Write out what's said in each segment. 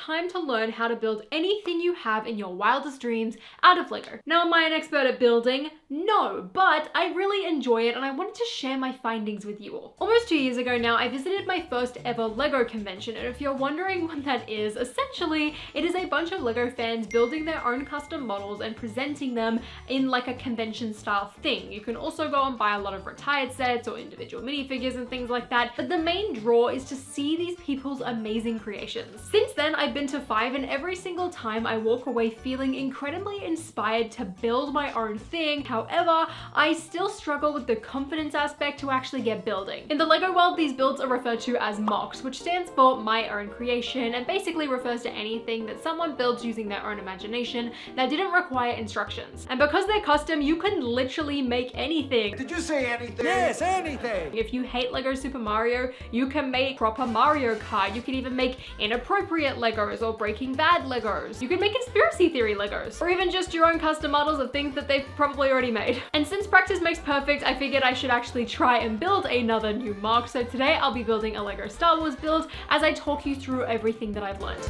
time to learn how to build anything you have in your wildest dreams out of Lego. Now, am I an expert at building? No, but I really enjoy it and I wanted to share my findings with you all. Almost 2 years ago now, I visited my first ever Lego convention, and if you're wondering what that is, essentially it is a bunch of Lego fans building their own custom models and presenting them in like a convention style thing. You can also go and buy a lot of retired sets or individual minifigures and things like that, but the main draw is to see these people's amazing creations. Since then, I've been to 5, and every single time I walk away feeling incredibly inspired to build my own thing. However, I still struggle with the confidence aspect to actually get building. In the Lego world, these builds are referred to as MOCs, which stands for my own creation, and basically refers to anything that someone builds using their own imagination that didn't require instructions. And because they're custom, you can literally make anything. Did you say anything? Yes, anything! If you hate Lego Super Mario, you can make proper Mario Kart. You can even make inappropriate Legos or Breaking Bad Legos. You can make conspiracy theory Legos, or even just your own custom models of things that they've probably already made. And since practice makes perfect, I figured I should actually try and build another new MOC. So today I'll be building a Lego Star Wars build as I talk you through everything that I've learned.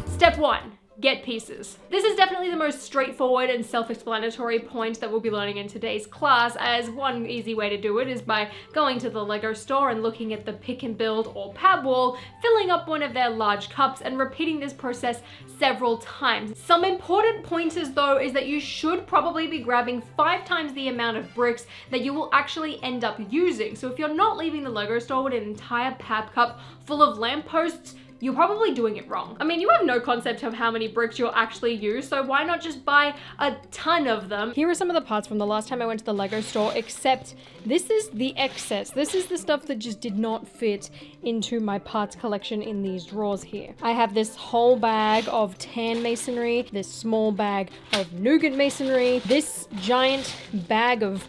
Step 1. Get pieces. This is definitely the most straightforward and self-explanatory point that we'll be learning in today's class, as one easy way to do it is by going to the Lego store and looking at the pick and build or pad wall, filling up one of their large cups and repeating this process several times. Some important pointers though is that you should probably be grabbing 5 times the amount of bricks that you will actually end up using. So if you're not leaving the Lego store with an entire pad cup full of lampposts, you're probably doing it wrong. I mean, you have no concept of how many bricks you'll actually use, so why not just buy a ton of them? Here are some of the parts from the last time I went to the Lego store, except this is the excess. This is the stuff that just did not fit into my parts collection in these drawers here. I have this whole bag of tan masonry, this small bag of nougat masonry, this giant bag of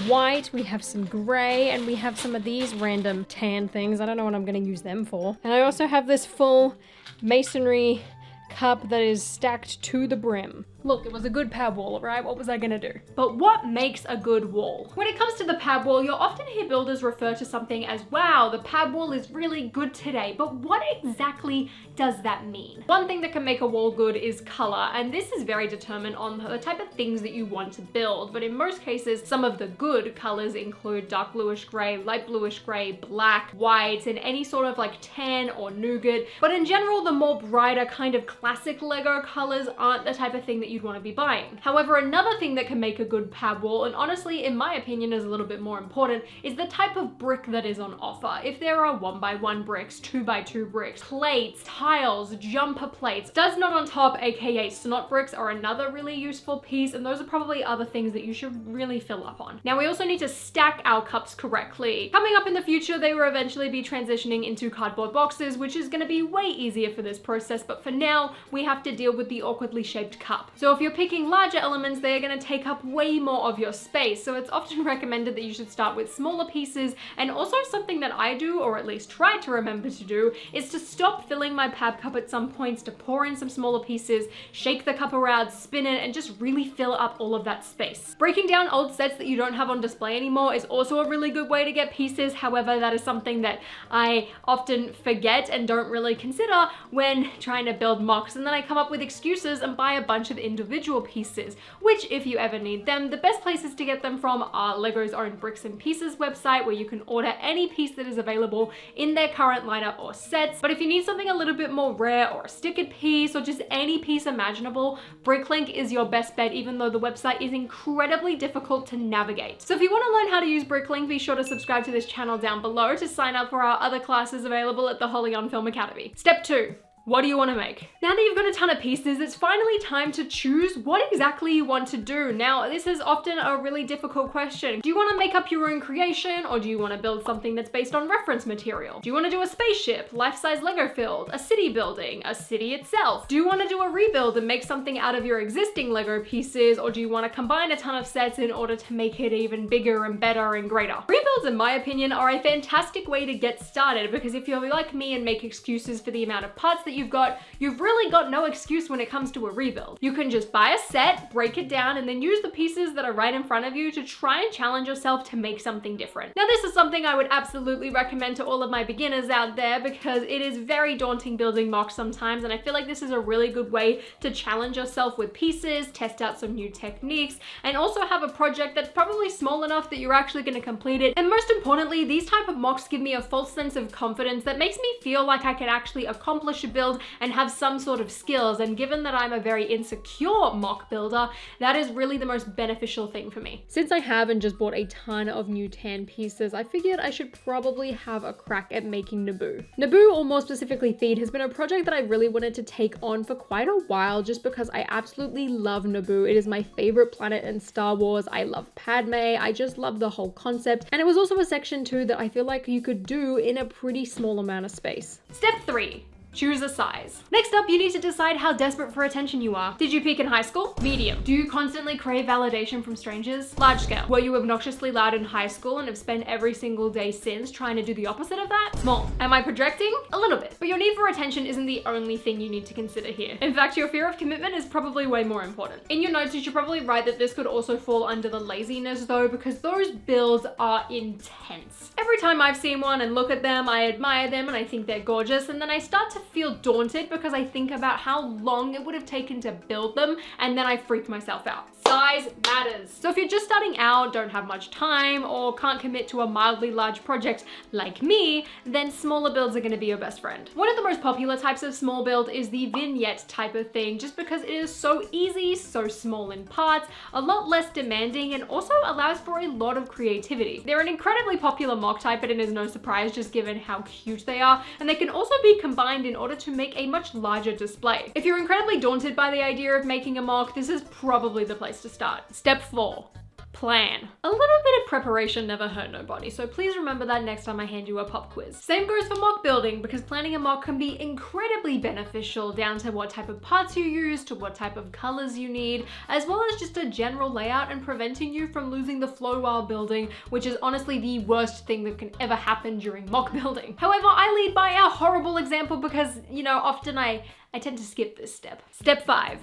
white, we have some gray, and we have some of these random tan things. I don't know what I'm gonna use them for. And I also have this full masonry cup that is stacked to the brim. Look, it was a good pad wall, right? What was I gonna do? But what makes a good wall? When it comes to the pad wall, you'll often hear builders refer to something as, wow, the pad wall is really good today. But what exactly does that mean? One thing that can make a wall good is color, and this is very determined on the type of things that you want to build. But in most cases, some of the good colors include dark bluish gray, light bluish gray, black, white, and any sort of like tan or nougat. But in general, the more brighter kind of classic Lego colors aren't the type of thing that you'd want to be buying. However, another thing that can make a good pad wall, and honestly in my opinion is a little bit more important, is the type of brick that is on offer. If there are 1x1 bricks, 2x2 bricks, plates, tiles, jumper plates, does not on top, aka snot bricks, are another really useful piece, and those are probably other things that you should really fill up on. Now we also need to stack our cups correctly. Coming up in the future, they will eventually be transitioning into cardboard boxes, which is going to be way easier for this process, but for now we have to deal with the awkwardly shaped cup. So if you're picking larger elements, they're going to take up way more of your space. So it's often recommended that you should start with smaller pieces. And also something that I do, or at least try to remember to do, is to stop filling my pad cup at some points, to pour in some smaller pieces, shake the cup around, spin it, and just really fill up all of that space. Breaking down old sets that you don't have on display anymore is also a really good way to get pieces. However, that is something that I often forget and don't really consider when trying to build MOCs. And then I come up with excuses and buy a bunch of individual pieces, which if you ever need them, the best places to get them from are Lego's own Bricks and Pieces website, where you can order any piece that is available in their current lineup or sets. But if you need something a little bit more rare, or a stickered piece, or just any piece imaginable, Bricklink is your best bet, even though the website is incredibly difficult to navigate. So if you want to learn how to use Bricklink, be sure to subscribe to this channel down below to sign up for our other classes available at the HollyOnFilm Academy. Step 2. What do you want to make? Now that you've got a ton of pieces, it's finally time to choose what exactly you want to do. Now, this is often a really difficult question. Do you want to make up your own creation, or do you want to build something that's based on reference material? Do you want to do a spaceship, life-size Lego field, a city building, a city itself? Do you want to do a rebuild and make something out of your existing Lego pieces, or do you want to combine a ton of sets in order to make it even bigger and better and greater? Rebuilds, in my opinion, are a fantastic way to get started, because if you're like me and make excuses for the amount of parts that you've really got no excuse when it comes to a rebuild. You can just buy a set, break it down, and then use the pieces that are right in front of you to try and challenge yourself to make something different. Now, this is something I would absolutely recommend to all of my beginners out there because it is very daunting building MOCs sometimes, and I feel like this is a really good way to challenge yourself with pieces, test out some new techniques, and also have a project that's probably small enough that you're actually going to complete it. And most importantly, these type of MOCs give me a false sense of confidence that makes me feel like I can actually accomplish a build and have some sort of skills. And given that I'm a very insecure MOC builder, that is really the most beneficial thing for me. Since I haven't just bought a ton of new tan pieces, I figured I should probably have a crack at making Naboo. Naboo, or more specifically Theed, has been a project that I really wanted to take on for quite a while just because I absolutely love Naboo. It is my favorite planet in Star Wars. I love Padme. I just love the whole concept. And it was also a section too that I feel like you could do in a pretty small amount of space. Step 3. Choose a size. Next up, you need to decide how desperate for attention you are. Did you peak in high school? Medium. Do you constantly crave validation from strangers? Large scale. Were you obnoxiously loud in high school and have spent every single day since trying to do the opposite of that? Small. Am I projecting? A little bit. But your need for attention isn't the only thing you need to consider here. In fact, your fear of commitment is probably way more important. In your notes, you should probably write that this could also fall under the laziness though, because those builds are intense. Every time I've seen one and look at them, I admire them and I think they're gorgeous, and then I start to feel daunted because I think about how long it would have taken to build them, and then I freak myself out. Size matters. So if you're just starting out, don't have much time, or can't commit to a mildly large project like me, then smaller builds are gonna be your best friend. One of the most popular types of small build is the vignette type of thing, just because it is so easy, so small in parts, a lot less demanding, and also allows for a lot of creativity. They're an incredibly popular MOC type, and it is no surprise just given how cute they are, and they can also be combined in order to make a much larger display. If you're incredibly daunted by the idea of making a MOC, this is probably the place to start. Step 4. Plan. A little bit of preparation never hurt nobody, so please remember that next time I hand you a pop quiz. Same goes for MOC building, because planning a MOC can be incredibly beneficial, down to what type of parts you use, to what type of colors you need, as well as just a general layout and preventing you from losing the flow while building, which is honestly the worst thing that can ever happen during MOC building. However, I lead by a horrible example because, you know, often I tend to skip this step. Step 5.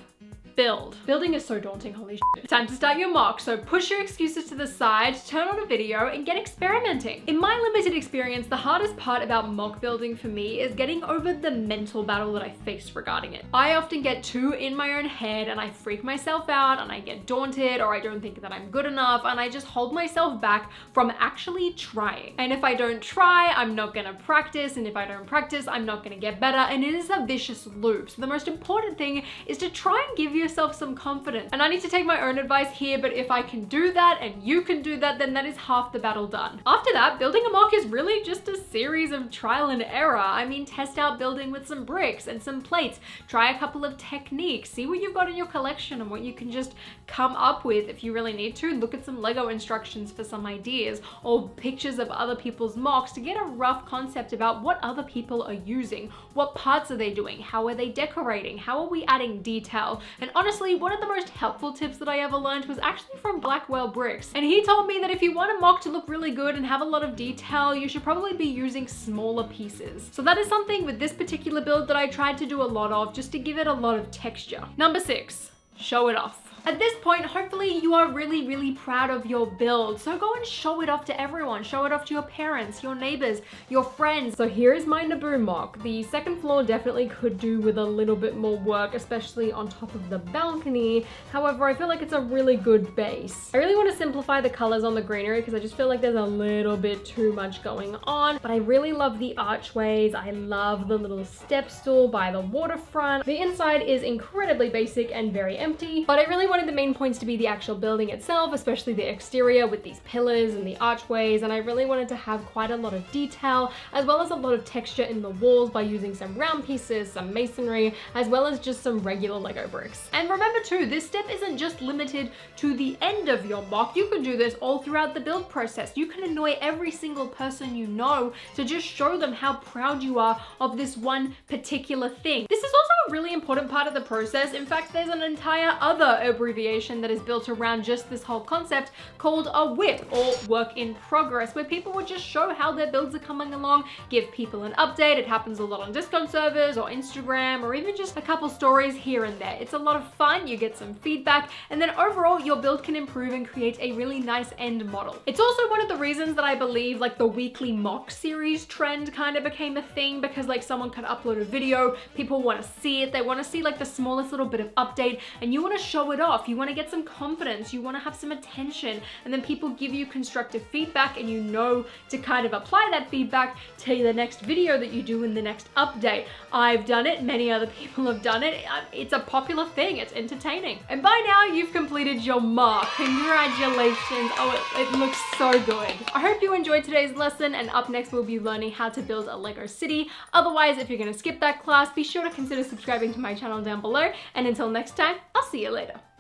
Build. Building is so daunting, holy shit. Time to start your MOC, so push your excuses to the side, turn on a video, and get experimenting. In my limited experience, the hardest part about MOC building for me is getting over the mental battle that I face regarding it. I often get too in my own head and I freak myself out and I get daunted, or I don't think that I'm good enough, and I just hold myself back from actually trying. And if I don't try, I'm not gonna practice, and if I don't practice, I'm not gonna get better, and it is a vicious loop. So the most important thing is to try and give yourself some confidence. And I need to take my own advice here, but if I can do that and you can do that, then that is half the battle done. After that, building a MOC is really just a series of trial and error. I mean, test out building with some bricks and some plates, try a couple of techniques, see what you've got in your collection and what you can just come up with. If you really need to, look at some Lego instructions for some ideas, or pictures of other people's MOCs to get a rough concept about what other people are using, what parts are they doing, how are they decorating, how are we adding detail. And honestly, one of the most helpful tips that I ever learned was actually from Blackwell Bricks. And he told me that if you want a MOC to look really good and have a lot of detail, you should probably be using smaller pieces. So that is something with this particular build that I tried to do a lot of, just to give it a lot of texture. Number 6, show it off. At this point, hopefully you are really, really proud of your build. So go and show it off to everyone. Show it off to your parents, your neighbors, your friends. So here is my Naboo MOC. The second floor definitely could do with a little bit more work, especially on top of the balcony. However, I feel like it's a really good base. I really want to simplify the colors on the greenery because I just feel like there's a little bit too much going on. But I really love the archways. I love the little step stool by the waterfront. The inside is incredibly basic and very empty, but I really wanted the main points to be the actual building itself, especially the exterior with these pillars and the archways, and I really wanted to have quite a lot of detail as well as a lot of texture in the walls by using some round pieces, some masonry, as well as just some regular Lego bricks. And remember too, this step isn't just limited to the end of your MOC. You can do this all throughout the build process. You can annoy every single person you know to just show them how proud you are of this one particular thing. This is also a really important part of the process. In fact, there's an entire other abbreviation that is built around just this whole concept called a WIP, or work in progress, where people would just show how their builds are coming along, give people an update. It happens a lot on Discord servers or Instagram, or even just a couple stories here and there. It's a lot of fun, you get some feedback, and then overall your build can improve and create a really nice end model. It's also one of the reasons that I believe like the weekly MOC series trend kind of became a thing, because like someone could upload a video, people want to see it, they want to see like the smallest little bit of update, and you want to show it off, you want to get some confidence, you want to have some attention, and then people give you constructive feedback and you know to kind of apply that feedback to the next video that you do in the next update. I've done it, many other people have done it. It's a popular thing, it's entertaining. And by now you've completed your MOC. Congratulations. Oh, it looks so good. I hope you enjoyed today's lesson, and up next we'll be learning how to build a Lego city. Otherwise, if you're gonna skip that class, be sure to consider subscribing to my channel down below, and until next time, I'll see you later.